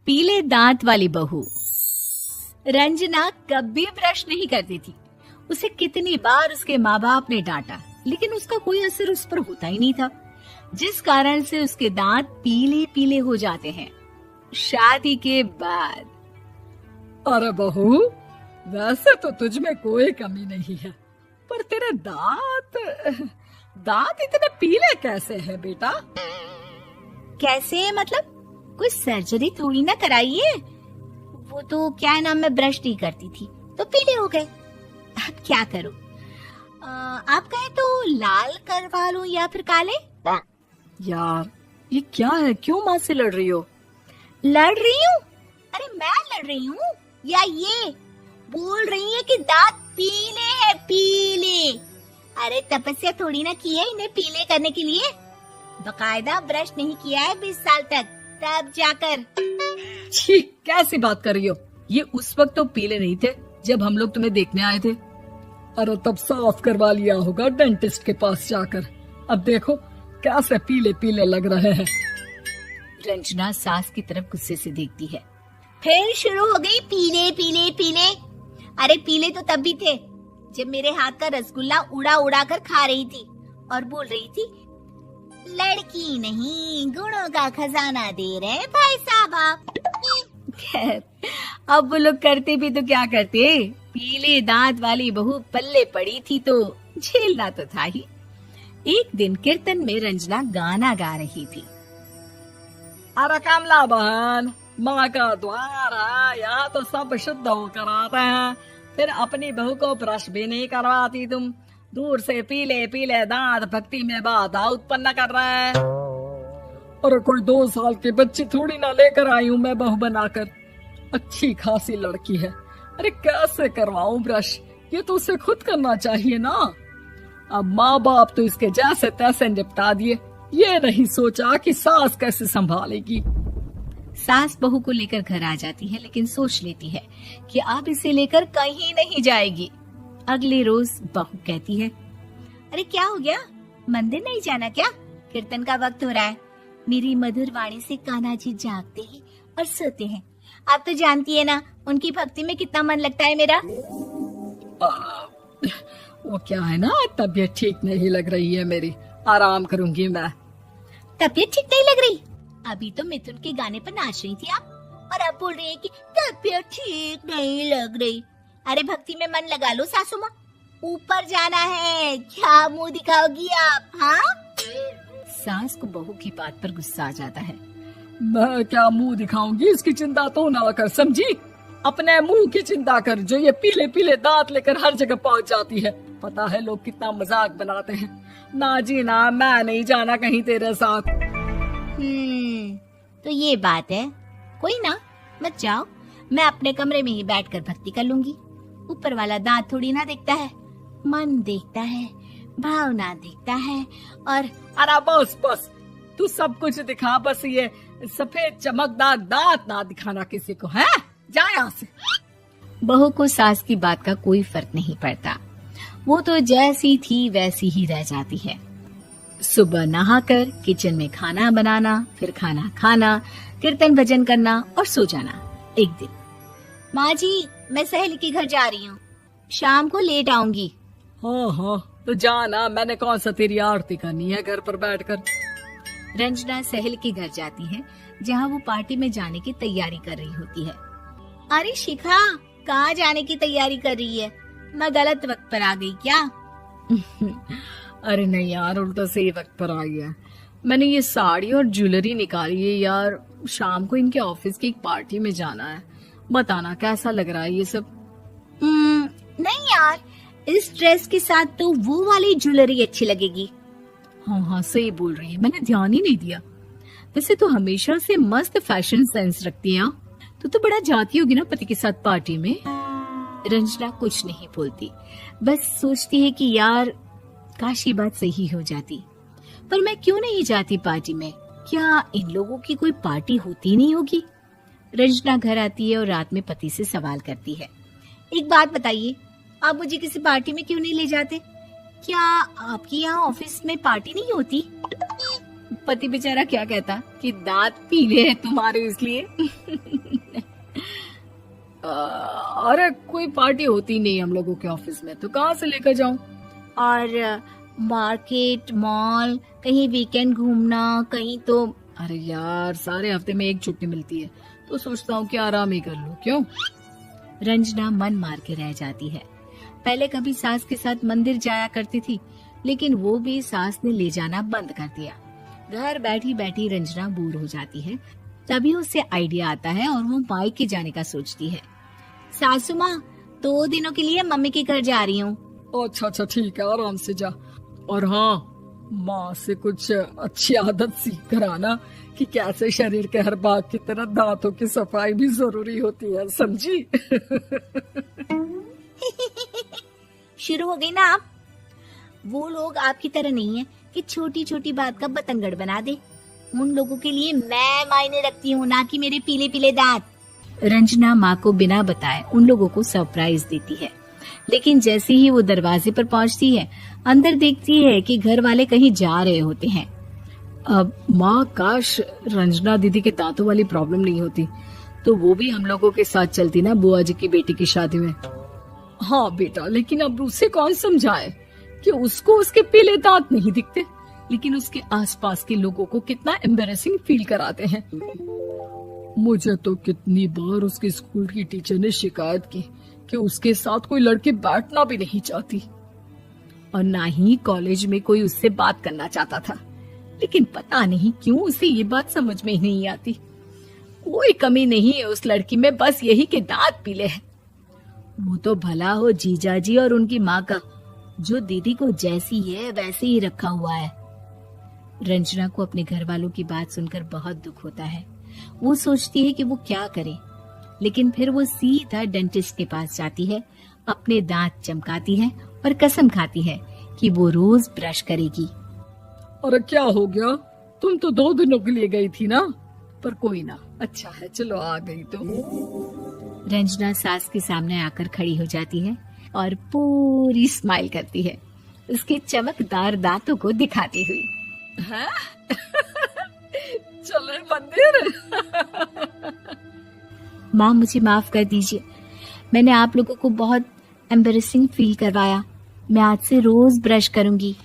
पीले दांत वाली बहू। रंजना कभी ब्रश नहीं करती थी। उसे कितनी बार उसके माँ बाप ने डांटा, लेकिन उसका कोई असर उस पर होता ही नहीं था, जिस कारण से उसके दांत पीले पीले हो जाते हैं। शादी के बाद अरे बहू, वैसे तो तुझ में कोई कमी नहीं है, पर तेरे दांत इतने पीले कैसे हैं बेटा? कैसे मतलब? कोई सर्जरी थोड़ी ना कराइए। वो तो क्या नाम, मैं ब्रश नहीं करती थी तो पीले हो गए। अब क्या करूं? आप कहें तो लाल करवा लूं या फिर काले? यार ये क्या है, क्यों माँ से लड़ रही हो? लड़ रही हूँ? अरे मैं लड़ रही हूँ या ये बोल रही है कि दांत पीले हैं, पीले। अरे तपस्या थोड़ी ना की है इन्हें पीले करने के लिए। बकायदा ब्रश नहीं किया है 20 साल तक, तब जाकर। छी, कैसी बात कर रही हो? ये उस वक्त तो पीले नहीं थे जब हम लोग तुम्हें देखने आए थे। अरे तब साफ करवा लिया होगा डेंटिस्ट के पास जाकर। अब देखो कैसे पीले पीले लग रहे हैं। रंजना सास की तरफ गुस्से से देखती है। फिर शुरू हो गई पीले पीले पीले। अरे पीले तो तब भी थे जब मेरे हाथ का रसगुल्ला उड़ा उड़ा कर खा रही थी और बोल रही थी, लड़की नहीं गुणों का खजाना दे रहे भाई साहब आप। खैर, अब वो लोग करते भी तो क्या करते, पीले दांत वाली बहू पल्ले पड़ी थी तो झेलना तो था ही। एक दिन कीर्तन में रंजना गाना गा रही थी। अरे कमला बहन, माँ का द्वार है, यहाँ तो सब शुद्ध होकर आते हैं, फिर अपनी बहू को ब्रश भी नहीं करवाती तुम। दूर से पीले पीले दांत भक्ति में बाधा उत्पन्न कर रहे हैं। अरे कोई 2 साल की बच्ची थोड़ी ना लेकर आई हूँ मैं बहू बनाकर। अच्छी खासी लड़की है, अरे कैसे करवाऊं ब्रश? ये तो उसे खुद करना चाहिए ना। अब माँ बाप तो इसके जैसे तैसे निपटा दिए, ये नहीं सोचा कि सास कैसे संभालेगी। सास बहू को लेकर घर आ जाती है, लेकिन सोच लेती है कि अब इसे लेकर कहीं नहीं जाएगी। अगले रोज बहू कहती है, अरे क्या हो गया, मंदिर नहीं जाना क्या? कीर्तन का वक्त हो रहा है। मेरी मधुर वाणी से कान्हा जी जागते हैं और सोते हैं। आप तो जानती है ना उनकी भक्ति में कितना मन लगता है मेरा। वो क्या है ना, तबीयत ठीक नहीं लग रही है मेरी, आराम करूंगी मैं। तबीयत ठीक नहीं लग रही? अभी तो मिथुन के गाने पर नाच रही थी आप, और अब बोल रही है कि तबीयत ठीक नहीं लग रही। अरे भक्ति में मन लगा लो सासू माँ, ऊपर जाना है, क्या मुंह दिखाओगी आप? हाँ? सास को बहू की बात पर गुस्सा आ जाता है। मैं क्या मुंह दिखाऊंगी, इसकी चिंता तो ना कर, समझी? अपने मुंह की चिंता कर, जो ये पीले पीले दांत लेकर हर जगह पहुंच जाती है। पता है लोग कितना मजाक बनाते हैं। ना जी ना, मैं नहीं जाना कहीं तेरे साथ। तो ये बात है, कोई ना, मत जाओ, मैं अपने कमरे में ही बैठकर भक्ति कर लूंगी। ऊपर वाला दांत थोड़ी ना देखता है, मन देखता है, भावना देखता है। और अरे बस बस, तू सब कुछ दिखा, बस ये सफेद चमकदार दांत ना दिखाना किसी को, है? जा यहाँ से। बहू को सास की बात का कोई फर्क नहीं पड़ता, वो तो जैसी थी वैसी ही रह जाती है। सुबह नहाकर किचन में खाना बनाना, फिर खाना खाना, कीर्तन भजन करना और सो जाना। एक दिन, माँ जी मैं सहेली के घर जा रही हूँ, शाम को लेट आऊंगी। हाँ हाँ तो जाना, मैंने कौन सा तेरी आरती करनी है घर पर बैठकर। रंजना सहेली के घर जाती है, जहाँ वो पार्टी में जाने की तैयारी कर रही होती है। अरे शिखा, कहाँ जाने की तैयारी कर रही है? मैं गलत वक्त पर आ गई क्या? अरे नहीं यार, उल्टा सही वक्त पर आ गया। मैंने ये साड़ी और ज्वेलरी निकाली है यार, शाम को इनके ऑफिस की एक पार्टी में जाना है। बताना कैसा लग रहा है ये सब? नहीं यार, इस ड्रेस के साथ तो वो वाली ज्वेलरी अच्छी लगेगी। हाँ हाँ सही बोल रही है, मैंने ध्यान ही नहीं दिया। वैसे तो हमेशा से मस्त फैशन सेंस रखती है। तो बड़ा जाती होगी ना पति के साथ पार्टी में। रंजना कुछ नहीं बोलती, बस सोचती है कि यार काश ये बात सही हो जाती, पर मैं क्यों नहीं जाती पार्टी में? क्या इन लोगों की कोई पार्टी होती नहीं होगी? रंजना घर आती है और रात में पति से सवाल करती है, एक बात बताइए, आप मुझे किसी पार्टी में क्यों नहीं ले जाते? क्या आपकी यहाँ ऑफिस में पार्टी नहीं होती? पति बेचारा क्या कहता कि दांत पीले हैं तुम्हारे इसलिए। अरे कोई पार्टी होती नहीं हम लोगों के ऑफिस में, तो कहाँ से लेकर जाऊं? और मार्केट, मॉल, कहीं वीकेंड घूमना, कहीं तो। अरे यार सारे हफ्ते में एक छुट्टी मिलती है, तो सोचता हूँ कि आराम ही कर लूं। क्यों? रंजना मन मार के रह जाती है। पहले कभी सास के साथ मंदिर जाया करती थी, लेकिन वो भी सास ने ले जाना बंद कर दिया। घर बैठी बैठी रंजना बोर हो जाती है। तभी उसे आइडिया आता है और वो मायके जाने का सोचती है। सासू माँ, 2 दिनों के लिए मम्मी के घर जा रही हूँ। अच्छा ठीक है, आराम से जा। और हाँ, माँ से कुछ अच्छी आदत सीख कर आना कि कैसे शरीर के हर भाग की तरह दांतों की सफाई भी जरूरी होती है, समझी? शुरू हो गई ना आप। वो लोग आपकी तरह नहीं है कि छोटी छोटी बात का बतंगड़ बना दे। उन लोगों के लिए मैं मायने रखती हूँ, ना कि मेरे पीले पीले दांत। रंजना माँ को बिना बताए उन लोगों को सरप्राइज देती है, लेकिन जैसे ही वो दरवाजे पर पहुंचती है, अंदर देखती है कि घर वाले कहीं जा रहे होते हैं। अब माँ, काश रंजना दीदी के दांतों वाली प्रॉब्लम नहीं होती, तो वो भी हम लोगों के साथ चलती ना बुआ जी की बेटी की शादी में। हाँ बेटा, लेकिन अब उसे कौन समझाए कि उसको उसके पीले दांत नहीं दिखते, लेकिन उसके आसपास के लोगों को कितना एम्बैरेसिंग फील कराते हैं। मुझे तो कितनी बार उसके स्कूल की टीचर ने शिकायत की कि उसके साथ कोई लड़की बैठना भी नहीं चाहती, और ना ही कॉलेज में कोई उससे बात करना चाहता था। लेकिन पता नहीं क्यों उसे ये बात समझ में ही नहीं आती। कोई कमी नहीं है उस लड़की में, बस यही कि दांत पीले हैं। वो तो भला हो जीजा जी और उनकी माँ का, जो दीदी को जैसी है वैसे ही रखा हुआ है। रंजना को अपने घर वालों की बात सुनकर बहुत दुख होता है। वो सोचती है कि वो क्या करे, लेकिन फिर वो सीधा डेंटिस्ट के पास जाती है, अपने दांत चमकाती है और कसम खाती है कि वो रोज ब्रश करेगी। अरे क्या हो गया? तुम तो 2 दिनों के लिए गई थी ना। पर कोई ना, अच्छा है, चलो आ गई तो। रंजना सास के सामने आकर खड़ी हो जाती है और पूरी स्माइल करती है, उसके चमकदार दांतों को दिखाती हुई। हैं? चले मंदिर। माँ, मुझे माफ कर दीजिए, मैंने आप लोगों को बहुत एम्बैरेसिंग फील करवाया। मैं आज से रोज ब्रश करूंगी।